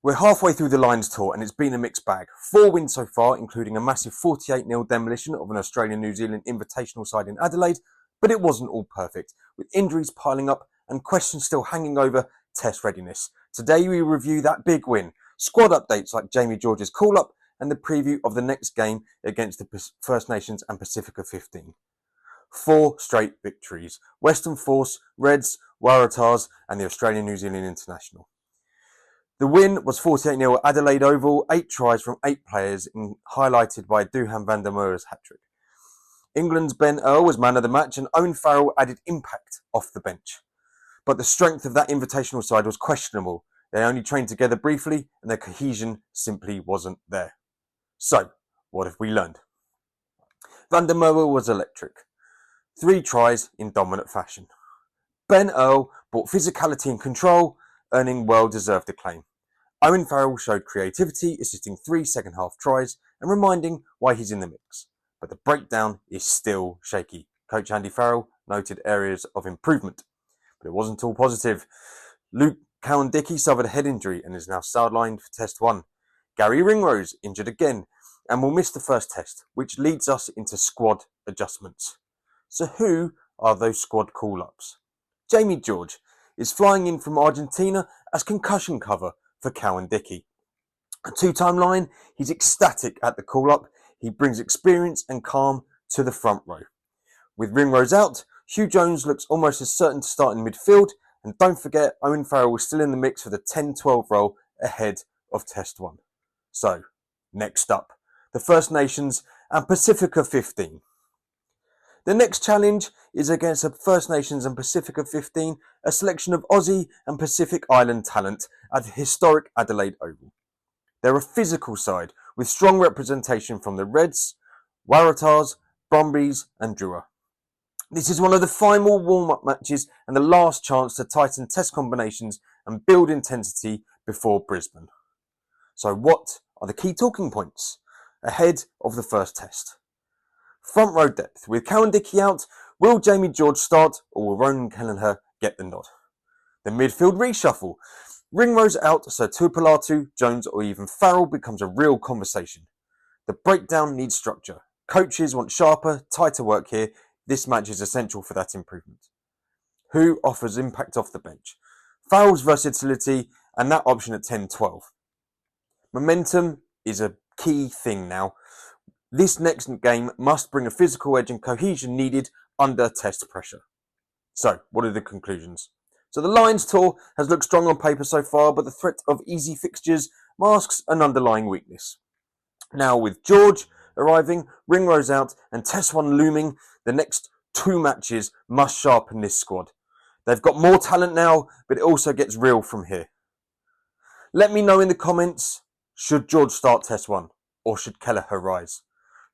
We're halfway through the Lions tour and it's been a mixed bag. 4 wins so far, including a massive 48-0 demolition of an Australian-New Zealand Invitational side in Adelaide, but it wasn't all perfect, with injuries piling up and questions still hanging over test readiness. Today we review that big win, squad updates like Jamie George's call-up, and the preview of the next game against the First Nations and Pasifika 15. 4 straight victories: Western Force, Reds, Waratahs and the Australian-New Zealand International. The win was 48-0 at Adelaide Oval, 8 tries from 8 players, highlighted by Duhan van der Merwe's hat-trick. England's Ben Earl was man of the match and Owen Farrell added impact off the bench. But the strength of that invitational side was questionable. They only trained together briefly and their cohesion simply wasn't there. So, what have we learned? Van der Merwe was electric. 3 tries in dominant fashion. Ben Earl brought physicality and control, earning well-deserved acclaim. Owen Farrell showed creativity, assisting 3 second-half tries and reminding why he's in the mix. But the breakdown is still shaky. Coach Andy Farrell noted areas of improvement, but it wasn't all positive. Cowan-Dickie suffered a head injury and is now sidelined for Test 1. Gary Ringrose injured again and will miss the first test, which leads us into squad adjustments. So who are those squad call-ups? Jamie George is flying in from Argentina as concussion cover for Cowan-Dickie. A 2-time line, he's ecstatic at the call-up. He brings experience and calm to the front row. With Ringrose out, Hugh Jones looks almost as certain to start in midfield, and don't forget Owen Farrell was still in the mix for the 10-12 role ahead of Test 1. So, next up, the First Nations and Pasifika 15. The next challenge is against the First Nations and Pasifika 15, a selection of Aussie and Pacific Island talent at the historic Adelaide Oval. They're a physical side with strong representation from the Reds, Waratahs, Brumbies and Drua. This is one of the final warm-up matches and the last chance to tighten test combinations and build intensity before Brisbane. So what are the key talking points ahead of the first test? Front row depth. With Cowan-Dickie out, will Jamie George start or will Ronan Kelleher get the nod? The midfield reshuffle. Ringrose out, so Tuipolatu, Jones or even Farrell becomes a real conversation. The breakdown needs structure. Coaches want sharper, tighter work here. This match is essential for that improvement. Who offers impact off the bench? Farrell's versatility and that option at 10-12. Momentum is a key thing now. This next game must bring a physical edge and cohesion needed under test pressure. So, what are the conclusions? So the Lions tour has looked strong on paper so far, but the threat of easy fixtures masks an underlying weakness. Now with George arriving, Ringrose out and Test 1 looming, the next 2 matches must sharpen this squad. They've got more talent now, but it also gets real from here. Let me know in the comments, should George start Test 1 or should Kelleher rise?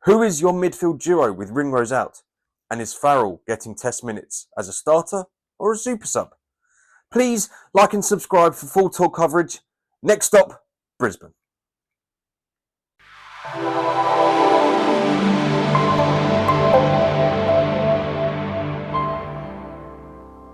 Who is your midfield duo with Ringrose out? And is Farrell getting test minutes as a starter or a super sub? Please like and subscribe for full tour coverage. Next stop, Brisbane.